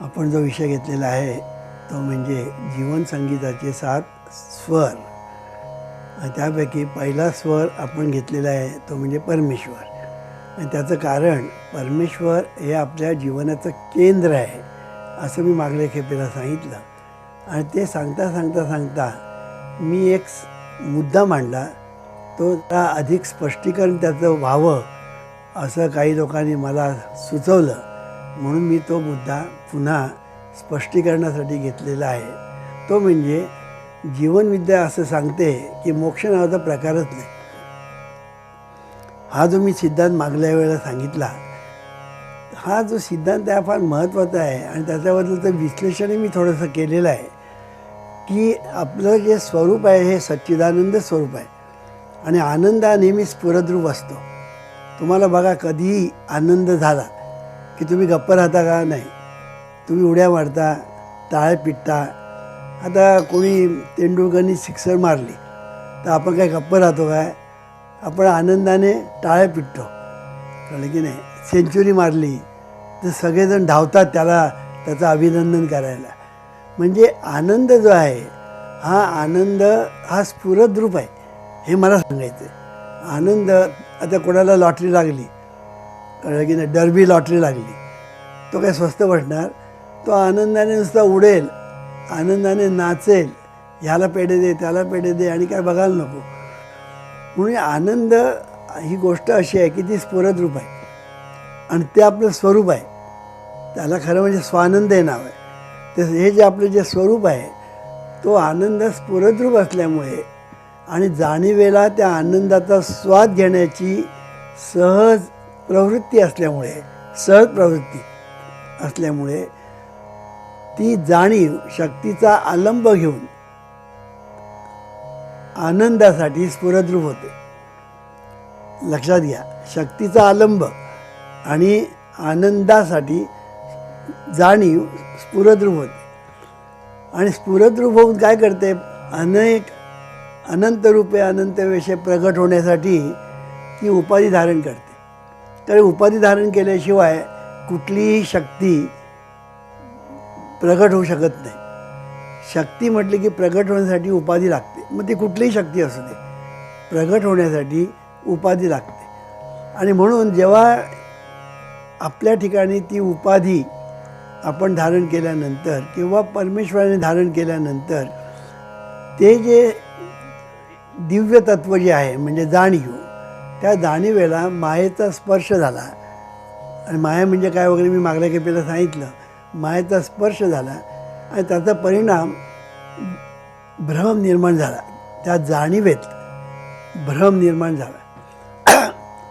आपण जो विषय घेतलेला आहे तो म्हणजे जीवन संगीताचे 7 स्वर. आणि त्यापैकी पहिला स्वर आपण घेतलेला आहे तो म्हणजे परमेश्वर. आणि त्याचं कारण परमेश्वर हे आपल्या जीवनाचं केंद्र आहे असं मी मागल्या खेपेला सांगितलं. आणि ते सांगता सांगता सांगता मी एक मुद्दा मांडला, तो अधिक स्पष्टीकरण त्याचं व्हावं असं काही लोकांनी मला सुचवलं, म्हणून मी तो मुद्दा पुन्हा स्पष्टीकरणासाठी घेतलेला आहे. तो म्हणजे जीवनविद्या असं सांगते की मोक्ष नावाचा प्रकारच नाही. हा जो मी सिद्धांत मागल्या वेळेला सांगितला, हा जो सिद्धांत आहे फार महत्त्वाचा आहे. आणि त्याच्याबद्दलचं विश्लेषणही मी थोडंसं केलेलं आहे की आपलं जे स्वरूप आहे हे सच्चिदानंद स्वरूप आहे. आणि आनंद हा नेहमी स्फुरद्रूप असतो. तुम्हाला बघा, कधीही आनंद झाला की तुम्ही गप्प राहता का? नाही, तुम्ही उड्या मारता, टाळे पिटता. आता कोणी तेंडुलकरनी सिक्सर मारली तर आपण काय गप्प राहतो काय? आपण आनंदाने टाळे पिटतो, कळलं की नाही? सेंचुरी मारली तर सगळेजण धावतात त्याचं अभिनंदन करायला. म्हणजे आनंद जो आहे, हा आनंद हा स्फुरद्रूप आहे हे मला सांगायचं आहे. आनंद, आता कोणाला लॉटरी लागली, कळलं की नाही, डर्बी लॉटरी लागली, तो काय स्वस्त बसणार? तो आनंदाने नुसता उडेल, आनंदाने नाचेल, ह्याला पेढे दे, त्याला पेढे दे, आणि काय बघायला नको. म्हणून आनंद ही गोष्ट अशी आहे की ती स्फुरद्रूप आहे आणि ते आपलं स्वरूप आहे. त्याला खरं म्हणजे स्वानंद हे नाव आहे. तर हे जे आपलं जे स्वरूप आहे तो आनंद स्फुरद्रूप असल्यामुळे आणि जाणीवेला त्या आनंदाचा स्वाद घेण्याची सहज प्रवृत्ती असल्यामुळे ती जाणीव शक्तीचा आलंब घेऊन आनंदासाठी स्फुरद्रूप होते. लक्षात घ्या, शक्तीचा आलंब आणि आनंदासाठी जाणीव स्फुरद्रूप होते. आणि स्फुरद्रूप होऊन काय करते? अनंत रूपे अनंत वेशे प्रगट होण्यासाठी ती उपाधी धारण करते. तर उपाधी धारण केल्याशिवाय कुठलीही शक्ती प्रगट होऊ शकत नाही. शक्ती म्हटली की प्रगट होण्यासाठी उपाधी लागते. मग ती कुठलीही शक्ती असू दे, प्रगट होण्यासाठी उपाधी लागते. आणि म्हणून जेव्हा आपल्या ठिकाणी ती उपाधी आपण धारण केल्यानंतर किंवा परमेश्वराने धारण केल्यानंतर ते जे दिव्य तत्व जे आहे म्हणजे जाणीव, त्या जाणीवेला मायेचा स्पर्श झाला. आणि माया म्हणजे काय वगैरे मी मागल्या खेपेला सांगितलं. मायेचा स्पर्श झाला आणि त्याचा परिणाम भ्रम निर्माण झाला. त्या जाणीवेत भ्रम निर्माण झाला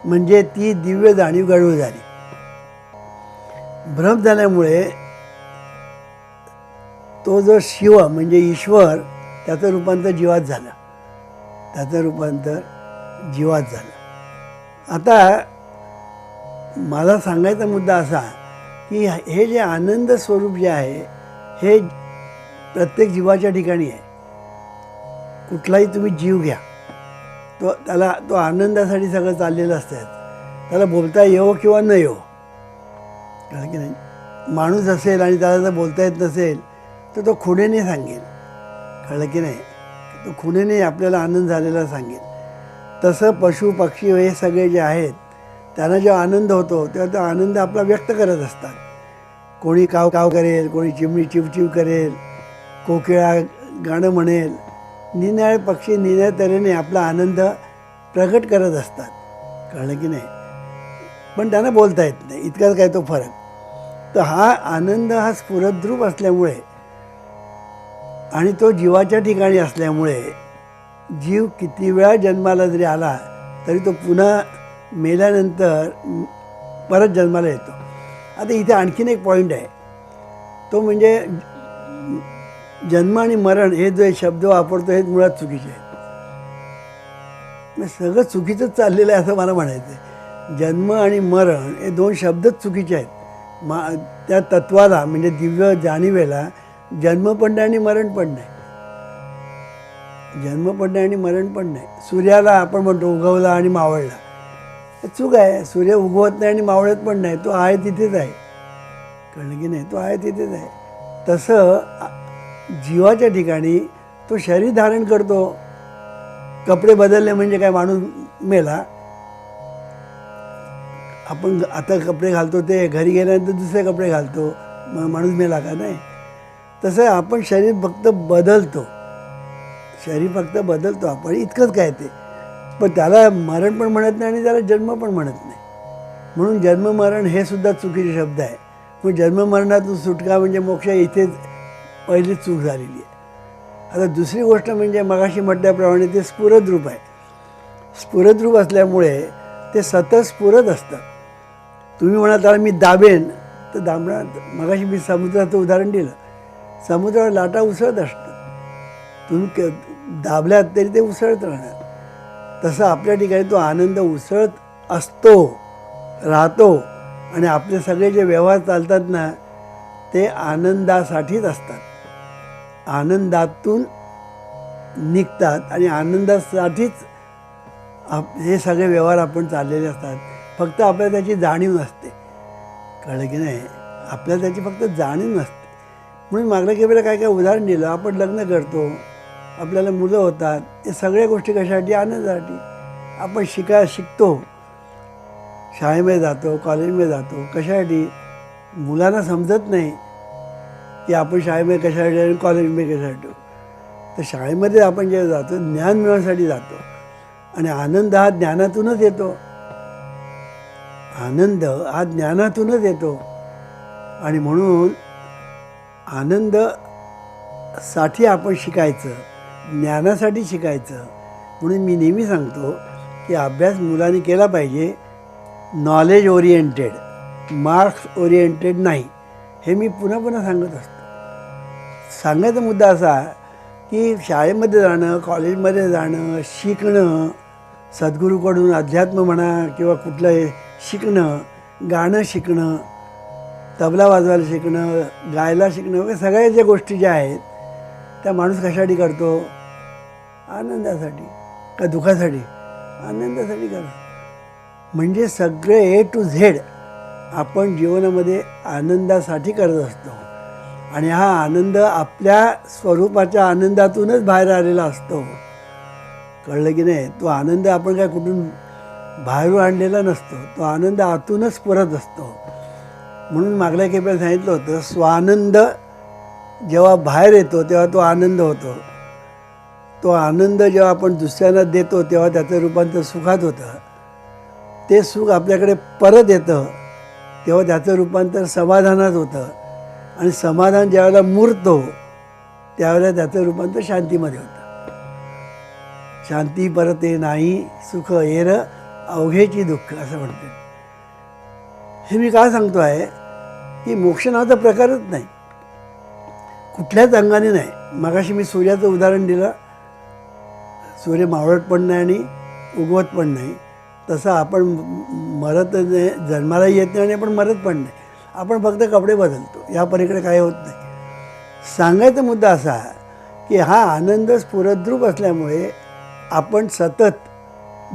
म्हणजे ती दिव्य जाणीव गढूळ झाली. भ्रम झाल्यामुळे तो जो शिव म्हणजे ईश्वर, त्याचं रूपांतर जीवात झालं. आता मला सांगायचा मुद्दा असा की हे जे आनंद स्वरूप जे आहे हे प्रत्येक जीवाच्या ठिकाणी आहे. कुठलाही तुम्ही जीव घ्या, तो आनंदासाठी सगळं चाललेलं असतं. त्याला बोलता येवो किंवा न येवो, कळलं की नाही? माणूस असेल आणि त्याला जर बोलता येत नसेल तर तो खुणेने सांगेल, कळलं की नाही? तो खुणेने आपल्याला आनंद झालेला सांगेल. तसं पशु पक्षी हे सगळे जे आहेत त्यांना जेव्हा आनंद होतो तेव्हा तो आनंद आपला व्यक्त करत असतात. कोणी काव काव करेल, कोणी चिमणी चिवचिव करेल, कोकिळा गाणं म्हणेल. निनाळे पक्षी निनाळ तऱ्हेने आपला आनंद प्रगट करत असतात, कळलं की नाही? पण त्यांना बोलता येत नाही, इतकाच काय तो फरक. तर हा आनंद हा स्फुरद्रूप असल्यामुळे आणि तो जीवाच्या ठिकाणी असल्यामुळे जीव किती वेळा जन्माला जरी आला तरी तो पुन्हा मेल्यानंतर परत जन्माला येतो. आता इथे आणखीन एक पॉईंट आहे, तो म्हणजे जन्म आणि मरण हे जे शब्द वापरतो हे मुळात चुकीचे आहेत. सगळं चुकीचंच चाललेलं आहे असं मला म्हणायचं आहे. जन्म आणि मरण हे 2 शब्दच चुकीचे आहेत. त्या तत्वाला म्हणजे दिव्य जाणीवेला जन्म पण नाही आणि मरण पण नाही. सूर्याला आपण म्हणतो उगवला आणि मावळला, चूक आहे. सूर्य उगवत नाही आणि मावळत पण नाही, तो आहे तिथेच आहे, कळलं की नाही, तो आहे तिथेच आहे. तसं जीवाच्या ठिकाणी तो शरीर धारण करतो. कपडे बदलले म्हणजे काय माणूस मेला? आपण आता कपडे घालतो ते घरी गेल्यानंतर दुसरे कपडे घालतो, मग माणूस मेला का? नाही. तसं आपण शरीर फक्त बदलतो, शरीर फक्त बदलतो आपण, इतकंच काय ते. पण त्याला मरण पण म्हणत नाही आणि त्याला जन्म पण म्हणत नाही. म्हणून जन्म मरण हे सुद्धा चुकीचे शब्द आहे. मग जन्ममरणातून सुटका म्हणजे मोक्ष, इथेच पहिलीच चूक झालेली आहे. आता दुसरी गोष्ट म्हणजे मगाशी म्हटल्याप्रमाणे ते स्फुरद रूप आहे. स्फुरद रूप असल्यामुळे ते सतत स्फुरत असतं. तुम्ही म्हणाल त्याला मी दाबेन, तर दाबणार. मगाशी मी समुद्राचं उदाहरण दिलं. समुद्रावर लाटा उसळत असतात, तुम्ही दाबल्यात तरी ते उसळत राहणार. तसं आपल्या ठिकाणी तो आनंद उसळत असतो, राहतो. आणि आपले सगळे जे व्यवहार चालतात ना, ते आनंदासाठीच असतात, आनंदातून निघतात आणि आनंदासाठीच हे सगळे व्यवहार आपण चाललेले असतात. फक्त आपल्याला त्याची जाणीव नसते. कळलं की नाही? आपल्याला त्याची फक्त जाणीव नसते. म्हणून मागल्या केवळ काय काय उदाहरण दिलं. आपण लग्न करतो, आपल्याला मुलं होतात, हे सगळ्या गोष्टी कशासाठी? आनंदासाठी. आपण शिकतो, शाळेमध्ये जातो, कॉलेजमध्ये जातो, कशासाठी? मुलांना समजत नाही की आपण शाळेमध्ये कशासाठी आणि कॉलेजमध्ये कशासाठी. तर शाळेमध्ये आपण जे जातो ज्ञान मिळवण्यासाठी जातो, आणि आनंद हा ज्ञानातूनच येतो. आनंद हा ज्ञानातूनच येतो. आणि म्हणून आनंदासाठी आपण शिकायचं, ज्ञानासाठी शिकायचं. म्हणून मी नेहमी सांगतो की अभ्यास मुलांनी केला पाहिजे, नॉलेज ओरिएंटेड, मार्क्स ओरिएंटेड नाही. हे मी पुन्हा पुन्हा सांगत असतो. सांगायचा मुद्दा असा की शाळेमध्ये जाणं, कॉलेजमध्ये जाणं, शिकणं, सद्गुरूकडून अध्यात्म म्हणा किंवा कुठलं शिकणं, गाणं शिकणं, तबला वाजवायला शिकणं, गायला शिकणं वगैरे सगळ्या ज्या गोष्टी ज्या आहेत त्या माणूस कशासाठी करतो? आनंदासाठी. का दुःखासाठी? आनंदासाठी करतो. म्हणजे सगळे ए टू झेड आपण जीवनामध्ये आनंदासाठी करत असतो. आणि हा आनंद आपल्या स्वरूपाच्या आनंदातूनच बाहेर आलेला असतो. कळलं की नाही? तो आनंद आपण काय कुठून बाहेरून आणलेला नसतो, तो आनंद आतूनच स्फुरत असतो. म्हणून मागल्या केव्हा सांगितलं होतं, स्वानंद जेव्हा बाहेर येतो तेव्हा तो आनंद होतो. तो आनंद जेव्हा आपण दुसऱ्यांना देतो तेव्हा त्याचं रूपांतर सुखात होतं. ते सुख आपल्याकडे परत येतं तेव्हा त्याचं रूपांतर समाधानात होतं. आणि समाधान ज्यावेळेला मुरतो त्यावेळेला त्याचं रूपांतर शांतीमध्ये होतं. शांती परते नाही, सुख येर अवघेची दुःख, असं म्हणते. हे मी काय सांगतो आहे की मोक्ष नावाचा प्रकारच नाही, कुठल्याच अंगाने नाही. मगाशी मी सूर्याचं उदाहरण दिलं. सूर्य मावळत पण नाही आणि उगवत पण नाही. तसं आपण मरत नाही, जन्माला येत नाही आणि आपण मरत पण नाही. आपण फक्त कपडे बदलतो, या पलीकडे काही होत नाही. सांगायचा मुद्दा असा की हा आनंद स्फुरद्रूप असल्यामुळे आपण सतत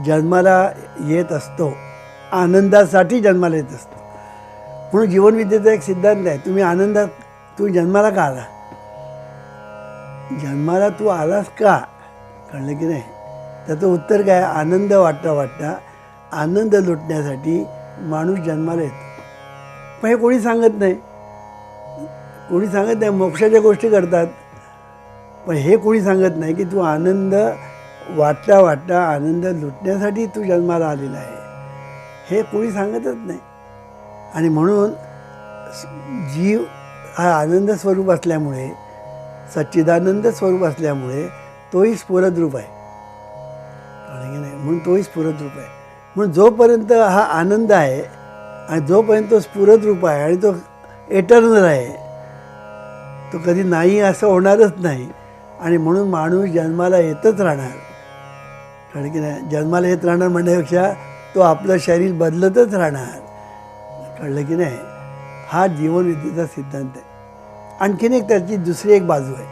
जन्माला येत असतो, आनंदासाठी जन्माला येत असतो. म्हणून जीवनविद्येचा एक सिद्धांत आहे, तुम्ही जन्माला का आला? जन्माला तू आलास का? कळलं की नाही? त्याचं उत्तर काय? आनंद वाटता आनंद लुटण्यासाठी माणूस जन्माला येतो. पण हे कोणी सांगत नाही, कोणी सांगत नाही. मोक्षाच्या गोष्टी करतात, पण हे कोणी सांगत नाही की तू आनंद वाटता आनंद लुटण्यासाठी तू जन्माला आलेला आहे. हे कोणी सांगतच नाही. आणि म्हणून जीव हा आनंद स्वरूप असल्यामुळे, सच्चिदानंद स्वरूप असल्यामुळे तोही स्फुरद रूप आहे. कळलं की नाही? म्हणून तोही स्फुरद रूप आहे. म्हणून जोपर्यंत हा आनंद आहे आणि जोपर्यंत तो स्फुरद रूप आहे आणि तो एटर्नल आहे, तो कधी नाही असं होणारच नाही. आणि म्हणून माणूस जन्माला येतच राहणार. कळलं की नाही? जन्माला येत राहणार म्हणण्यापेक्षा तो आपलं शरीर बदलतच राहणार. कळलं की नाही? हा जीवनविद्येचा सिद्धांत आहे. आणखीन एक त्याची दुसरी एक बाजू आहे.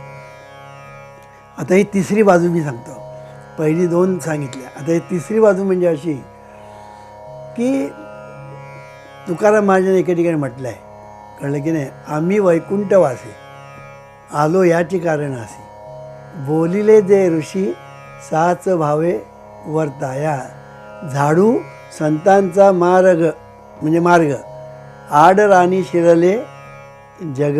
आता ही तिसरी बाजू मी सांगतो. पहिली दोन सांगितल्या, आता ही तिसरी बाजू म्हणजे अशी की तुकाराम महाराजांनी एके ठिकाणी म्हटलं आहे, कळलं की नाही. आम्ही वैकुंठवासी आलो याची कारण असे, बोलिले जे ऋषी साच भावे वर्ताया. झाडू संतांचा मार्ग म्हणजे मार्ग, आड राणी शिरले जग,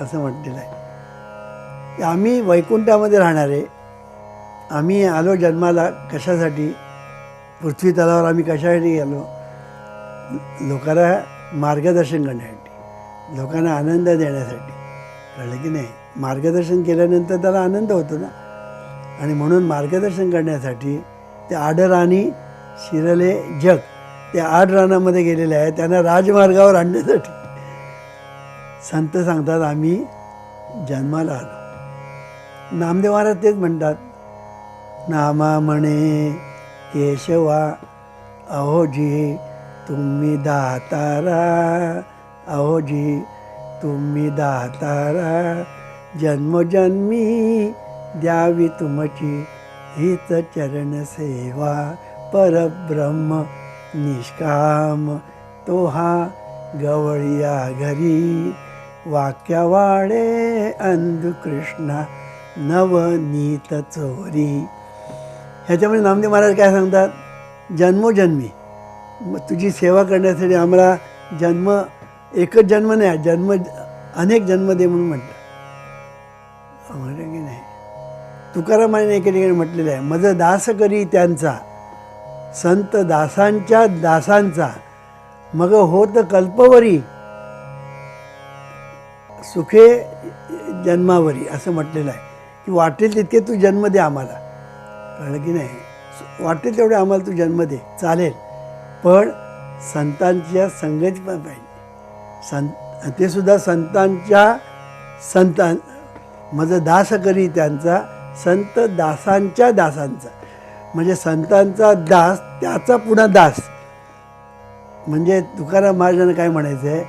असं म्हटलेलं आहे. आम्ही वैकुंठामध्ये राहणारे, आम्ही आलो जन्माला कशासाठी, पृथ्वी तलावर आम्ही कशासाठी गेलो, लोकांना मार्गदर्शन करण्यासाठी, लोकांना आनंद देण्यासाठी. कळलं की नाही. मार्गदर्शन केल्यानंतर त्याला आनंद होतो ना. आणि म्हणून मार्गदर्शन करण्यासाठी ते आडराणी शिरले जग, ते आड रानामध्ये गेलेले आहे. त्यांना राजमार्गावर आणण्यासाठी संत सांगतात आम्ही जन्माला आलो. नामदेव महाराज तेच म्हणतात, नामा म्हणे केशवा अहोजी तुम्ही दातारा, अहोजी तुम्ही दातारा, जन्मोजन्मी द्यावी तुमची हीच चरण सेवा. परब्रह्म निष्काम तो हा गवळिया घरी, वाक्यावाडे अंधकृष्णा नवनीत चोरी. ह्याच्यामध्ये नामदेव महाराज काय सांगतात, जन्मोजन्मी मग तुझी सेवा करण्यासाठी आम्हाला जन्म, एकच जन्म नाही, जन्म अनेक जन्म दे म्हणून म्हणतात. म्हटलं की नाही. तुकारामाने एके ठिकाणी म्हटलेलं आहे, मज दास करी त्यांचा संत दासांच्या दासांचा, मग होत कल्पवरी सुखे जन्मावरी, असं म्हटलेलं आहे की वाटेल तितके तू जन्म दे आम्हाला. कळलं की नाही. वाटेल तेवढे आम्हाला तू जन्म दे, चालेल, पण संतांच्या संगत पण पाहिजे. ते सुद्धा संतांच्या संतान, माझं दास करी त्यांचा संत दासांच्या दासांचा, म्हणजे संतांचा दास त्याचा पुन्हा दास. म्हणजे तुकाराम महाराजांना काय म्हणायचं आहे,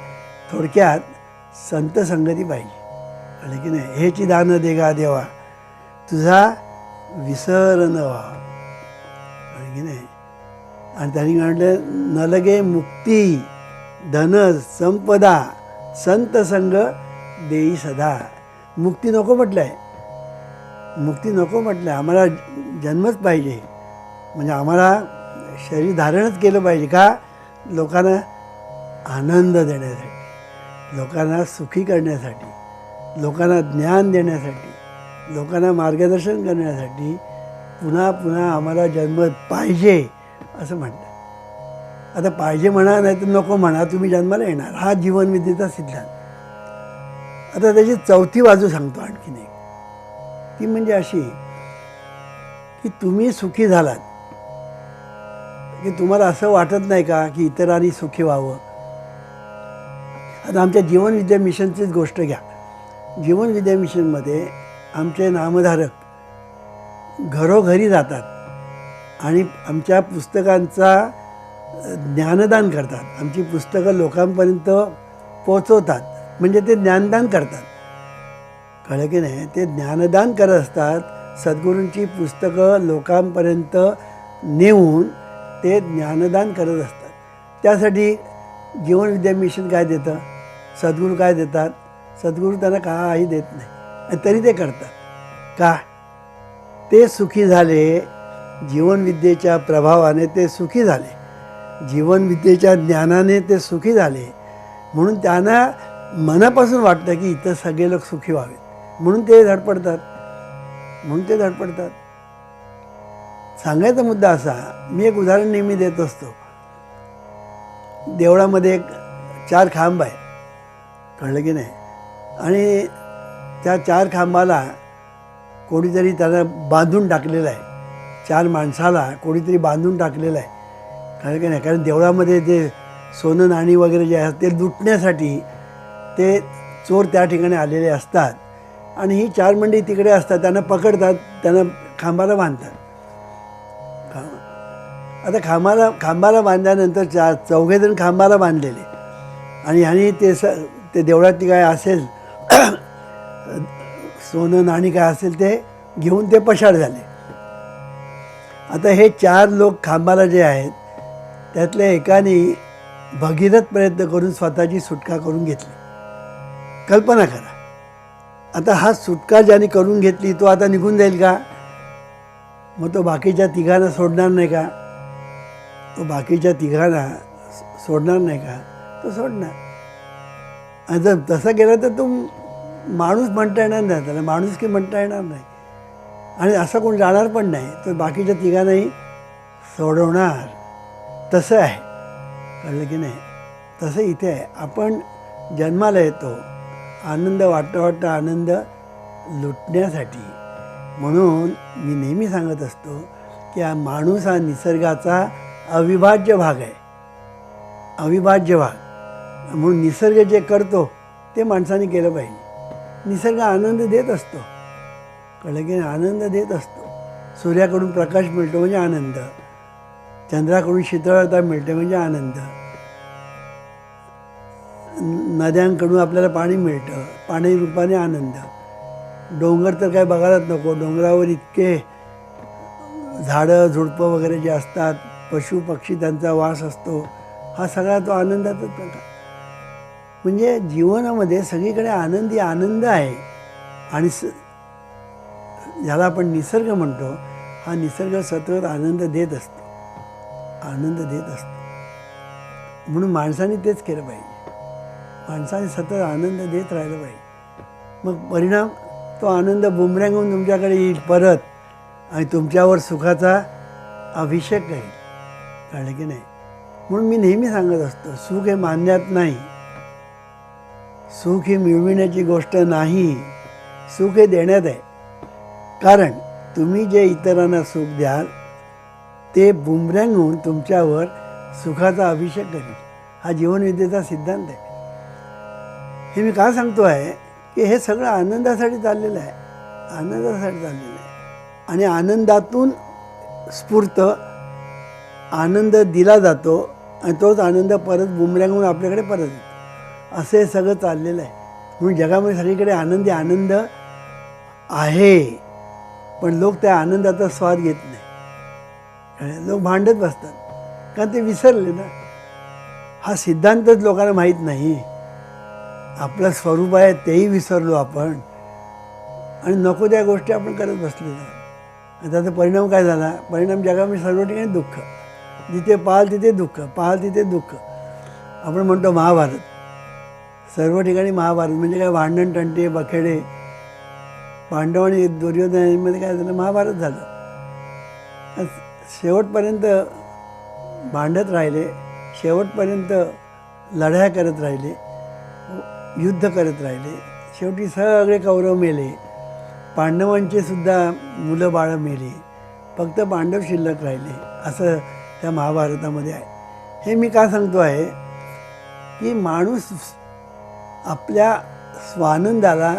थोडक्यात संत संगती पाहिजे. कळलं की नाही. हेची दान देगा देवा तुझा विसर न व्हावा. कळलं की नाही. आणि त्यांनी म्हटलं, न लगे मुक्ती धन संपदा संत संग देई सदा. मुक्ती नको म्हटलं आहे, मुक्ती नको म्हटलं आहे. आम्हाला जन्मच पाहिजे, म्हणजे आम्हाला शरीर धारणच केलं पाहिजे. का, लोकांना आनंद देण्यासाठी, लोकांना सुखी करण्यासाठी, लोकांना ज्ञान देण्यासाठी, लोकांना मार्गदर्शन करण्यासाठी पुन्हा पुन्हा आम्हाला जन्म पाहिजे असं म्हणतात. आता पाहिजे म्हणा, नाही तर नको म्हणा, तुम्ही जन्माला येणार, हा जीवनविद्येचा सिद्धांत. आता त्याची चौथी बाजू सांगतो आणखीन एक, ती म्हणजे अशी की तुम्ही सुखी झालात की तुम्हाला असं वाटत नाही का की इतरांनी सुखी व्हावं. आता आमच्या जीवनविद्या मिशनचीच गोष्ट घ्या. जीवनविद्या मिशनमध्ये आमचे नामधारक घरोघरी जातात आणि आमच्या पुस्तकांचा ज्ञानदान करतात. आमची पुस्तकं लोकांपर्यंत पोचवतात, म्हणजे ते ज्ञानदान करतात. कळलं की नाही. ते ज्ञानदान करत असतात. सद्गुरूंची पुस्तकं लोकांपर्यंत नेऊन ते ज्ञानदान करत असतात. त्यासाठी जीवनविद्या मिशन काय देतं, सद्गुरू काय देतात, सद्गुरू त्यांना काही देत नाही, तरी ते करतात. का, ते सुखी झाले, जीवनविद्येच्या प्रभावाने ते सुखी झाले, जीवनविद्येच्या ज्ञानाने ते सुखी झाले. म्हणून त्यांना मनापासून वाटतं की इथं सगळे लोक सुखी व्हावेत, म्हणून ते धडपडतात, म्हणून ते धडपडतात. सांगायचा मुद्दा असा, मी एक उदाहरण नेहमी देत असतो. देवळामध्ये एक 4 खांब आहे. कळलं की नाही. आणि त्या 4 खांबाला कोणीतरी त्याला बांधून टाकलेलं आहे. 4 माणसाला कोणीतरी बांधून टाकलेलं आहे. कळलं की नाही. कारण देवळामध्ये ते सोनं नाणी वगैरे जे आहेत ते लुटण्यासाठी ते चोर त्या ठिकाणी आलेले असतात. आणि ही 4 मंडळी तिकडे असतात, त्यांना पकडतात, त्यांना खांबाला बांधतात. आता खांबाला बांधल्यानंतर 4-4 खांबाला बांधलेले, आणि ह्यानी ते देवळात काय असेल सोनं नाणी काय असेल ते घेऊन ते पसार झाले. आता हे 4 लोक खांबाला जे आहेत त्यातल्या एकाने भगीरथ प्रयत्न करून स्वतःची सुटका करून घेतली. कल्पना करा, आता हा सुटका ज्याने करून घेतली तो आता निघून जाईल का? मग तो बाकीच्या तिघांना सोडणार नाही का? तो बाकीच्या तिघांना सोडणार नाही का? तो सोडणार. आणि जर तसं केलं तर तो माणूस म्हणता येणार नाही, त्याला माणुसकी म्हणता येणार नाही, आणि असं कोण जाणार पण नाही. तर बाकीच्या तिघांनाही सोडवणार. तसं आहे, कळलं की नाही? तसं इथे आहे. आपण जन्माला येतो आनंद वाटता आनंद लुटण्यासाठी. म्हणून मी नेहमी सांगत असतो की हा माणूस हा निसर्गाचा अविभाज्य भाग आहे, अविभाज्य भाग. म्हणून निसर्ग जे करतो ते माणसाने केलं पाहिजे. निसर्ग आनंद देत असतो, कळलं की आनंद देत असतो. सूर्याकडून प्रकाश मिळतो म्हणजे आनंद, चंद्राकडून शीतळता मिळते म्हणजे आनंद, नद्यांकडून आपल्याला पाणी मिळतं, पाणी रूपाने आनंद. डोंगर तर काय बघायलाच नको, डोंगरावर इतके झाडं झुडपं वगैरे जे असतात, पशु पक्षी त्यांचा वास असतो, हा सगळा तो आनंदाचाच प्रकार. म्हणजे जीवनामध्ये सगळीकडे आनंदी आनंद आहे. आणि ज्याला आपण निसर्ग म्हणतो, हा निसर्ग सतत आनंद देत असतो, आनंद देत असतो. म्हणून माणसाने तेच केलं पाहिजे, माणसाने सतत आनंद देत राहिलं पाहिजे. मग परिणाम, तो आनंद बुमरँग होऊन तुमच्याकडे येईल परत, आणि तुमच्यावर सुखाचा अभिषेक करेल, कळलं की नाही? म्हणून मी नेहमी सांगत असतो, सुख हे मानण्यात नाही, सुख ही मिळविण्याची गोष्ट नाही, सुख हे देण्यात आहे. कारण तुम्ही जे इतरांना सुख द्याल ते बुमरँग होऊन तुमच्यावर सुखाचा अभिषेक करेल. हा जीवनविद्येचा सिद्धांत आहे. हे मी का सांगतो आहे की हे सगळं आनंदासाठी चाललेलं आहे, आनंदासाठी चाललेलं आहे. आणि आनंदातून स्फूर्त आनंद दिला जातो, आणि तोच आनंद परत बुमरँग होऊन आपल्याकडे परत येतो. असं हे सगळं चाललेलं आहे. म्हणून जगामध्ये सगळीकडे आनंदी आनंद आहे, पण लोक त्या आनंदाचा स्वाद घेत नाही. लोक भांडत बसतात, कारण ते विसरले ना. हा सिद्धांतच लोकांना माहीत नाही. आपलं स्वरूप आहे तेही विसरलो आपण, आणि नको त्या गोष्टी आपण करत बसलेलो. आणि त्याचा परिणाम काय झाला? परिणाम जगामध्ये सर्व ठिकाणी दुःख, जिथे पाहाल तिथे दुःख, पाहाल तिथे दुःख. आपण म्हणतो महाभारत, सर्व ठिकाणी महाभारत म्हणजे काय? भांडण तंटे बखेडे. पांडव आणि दुर्योधनामध्ये काय झालं? महाभारत झालं. शेवटपर्यंत भांडत राहिले, शेवटपर्यंत लढाया करत राहिले, युद्ध करत राहिले. शेवटी सगळे कौरव मेले, पांडवांचे सुद्धा मुलं बाळं मेली, फक्त पांडव शिल्लक राहिले. असं त्या महाभारतामध्ये आहे. हे मी का सांगतो आहे की माणूस आपल्या स्वानंदाला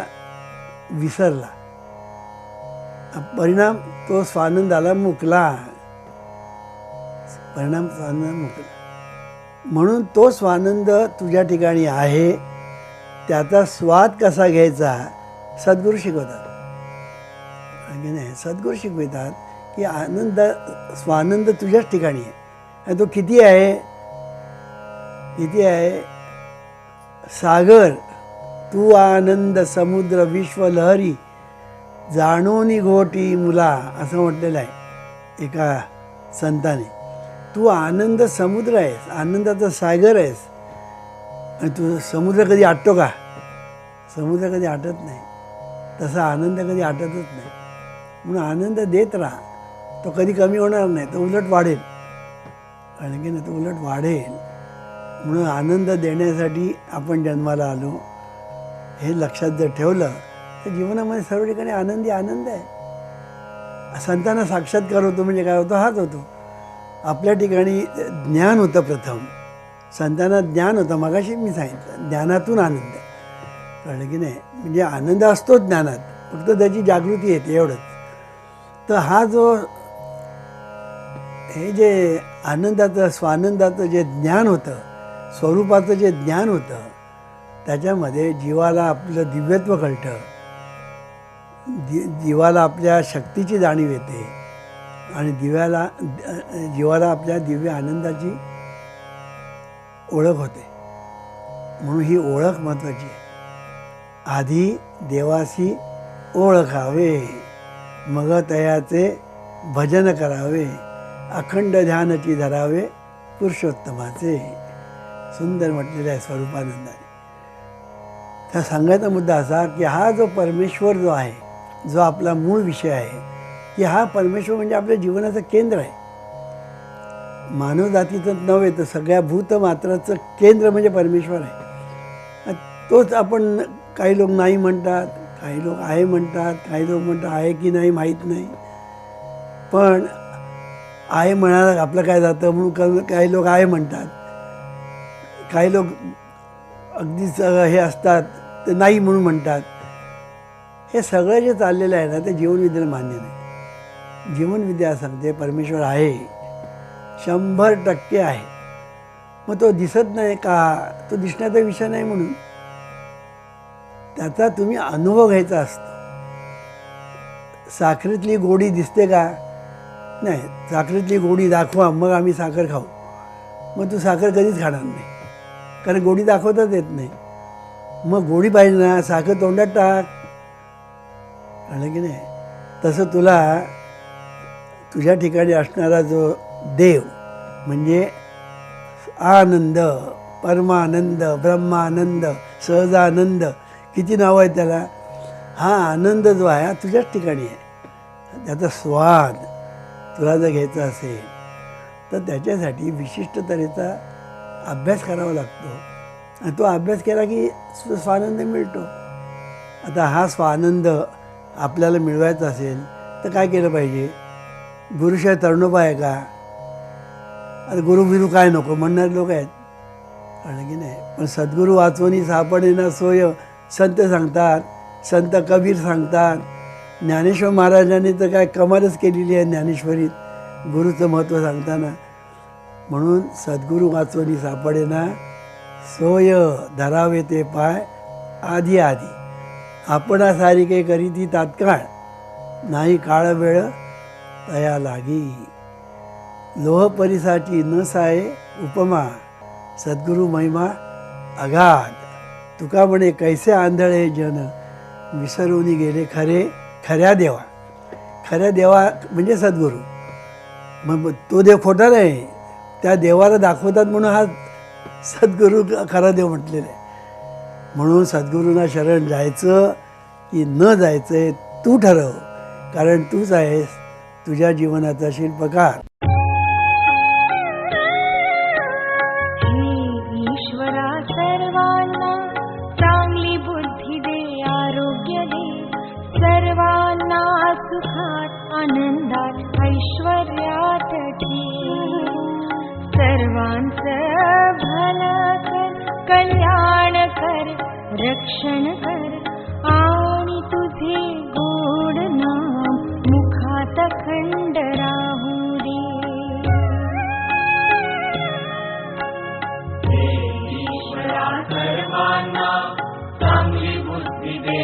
विसरला, परिणाम तो स्वानंदाला मुकला, परिणाम स्वानंद मुकला. म्हणून तो स्वानंद तुझ्या ठिकाणी आहे, त्याचा स्वाद कसा घ्यायचा सद्गुरू शिकवतात. की नाही? सद्गुरू शिकवतात की आनंद स्वानंद तुझ्याच ठिकाणी आहे. आणि तो किती आहे? किती आहे? सागर तू आनंद समुद्र विश्व लहरी जाणून घोटी मुला, असं म्हटलेलं आहे एका संताने. तू आनंद समुद्र आहेस, आनंदाचा सागर आहेस. आणि तू समुद्र कधी आटतो का? समुद्र कधी आटत नाही, तसा आनंद कधी आटतच नाही. म्हणून आनंद देत राहा, तो कधी कमी होणार नाही, तो उलट वाढेल. कारण की नाही, तो उलट वाढेल. म्हणून आनंद देण्यासाठी आपण जन्माला आलो, हे लक्षात जर ठेवलं तर जीवनामध्ये सर्व ठिकाणी आनंदी आनंद आहे. संतांना साक्षात्कार होतो म्हणजे काय होतो? हाच होतो. आपल्या ठिकाणी ज्ञान होतं प्रथम, संतांना ज्ञान होतं. मगाशी मी सांगितलं ज्ञानातून आनंद, कळलं की नाही? म्हणजे आनंद असतो ज्ञानात, फक्त त्याची जागृती येते एवढंच. तर हा जो हे जे आनंदाचं स्वानंदाचं जे ज्ञान होतं, स्वरूपाचं जे ज्ञान होतं, त्याच्यामध्ये जीवाला आपलं दिव्यत्व कळतं, जीवाला आपल्या शक्तीची जाणीव येते, आणि जीवाला आपल्या दिव्य आनंदाची ओळख होते. म्हणून ही ओळख महत्त्वाची आहे. आधी देवासी ओळखावे, मग तयाचे भजन करावे, अखंड ध्यानची धरावे पुरुषोत्तमाचे. सुंदर म्हटलेलं आहे स्वरूपानंदाने. तर सांगायचा मुद्दा असा की हा जो परमेश्वर जो आहे, जो आपला मूळ विषय आहे, की हा परमेश्वर म्हणजे आपल्या जीवनाचं केंद्र आहे. मानवजातीचं नव्हे तर सगळ्या भूतमात्राचं केंद्र म्हणजे परमेश्वर आहे. तोच आपण, काही लोक नाही म्हणतात, काही लोक आहे म्हणतात, काही लोक म्हणतात आहे की नाही माहीत नाही, पण आहे म्हणायला आपलं काय जातं म्हणून काही लोक आहे म्हणतात. काही लोक अगदीच हे असतात ते नाही म्हणून म्हणतात. हे सगळं जे चाललेलं आहे ना ते जीवनविद्येला मान्य नाही. जीवनविद्या सांगते परमेश्वर आहे, 100% आहे. मग तो दिसत नाही का? तो दिसण्याचा विषय नाही. म्हणून त्याचा तुम्ही अनुभव घ्यायचा असतो. साखरेतली गोडी दिसते का? नाही. साखरेतली गोडी दाखवा मग आम्ही साखर खाऊ. मग तू साखर कधीच खाणार नाही, कारण गोडी दाखवताच येत नाही. मग गोडी पाहिजे ना, साखर तोंडात टाक. कळलं की नाही? तसं तुला तुझ्या ठिकाणी असणारा जो देव म्हणजे आनंद, परमानंद, ब्रह्मानंद, सहजानंद, किती नाव आहे त्याला. हा आनंद जो आहे तुझ्याच ठिकाणी आहे. त्याचा स्वाद तुला जर घ्यायचा असेल तर त्याच्यासाठी विशिष्ट तऱ्हेचा अभ्यास करावा लागतो, आणि तो अभ्यास केला की स्वानंद मिळतो. आता हा स्वानंद आपल्याला मिळवायचा असेल तर काय केलं पाहिजे? गुरुशिवाय तरणोपाय आहे का? आता गुरु बिरू काय नको म्हणणारे लोक आहेत. कळलं की नाही? पण सद्गुरू वाचवणी सापडेना सोय संत सांगतात, संत कबीर सांगतात. ज्ञानेश्वर महाराजांनी तर काय कमालच केलेली आहे ज्ञानेश्वरीत गुरुचं महत्त्व सांगताना. म्हणून सद्गुरू वाचवणी सापडेना सोय धरावे ते पाय आधी आधी. आपणा सारिके करीती तात्काळ, नाही काळ वेळ तया लागी. लोह परिसाची न साये उपमा, सद्गुरू महिमा अगाध. तुका म्हणे कैसे आंधळे जन, विसरून गेले खऱ्या देवा. खऱ्या देवा म्हणजे सद्गुरू. मग तो देव खोटा नाही, त्या देवाला दाखवतात म्हणून हा सद्गुरू खरा देव म्हटलेला आहे. म्हणून सद्गुरूंना शरण जायचं की न जायचं तू ठरव, कारण तूच आहेस तुझ्या जीवनाचा शिल्पकार. ईश्वरा सर्वांना चांगली बुद्धी दे, आरोग्य दे, सर्वांना सुखात आनंदात ऐश्वर्यात ठेव. सर्वांचं भलं कर, कल्याण कर, रक्षण कर, आणि तुझे गोड नाम मुखात अखंड राहू दे. ईश्वरा सर्वांना चांगली बुद्धी दे,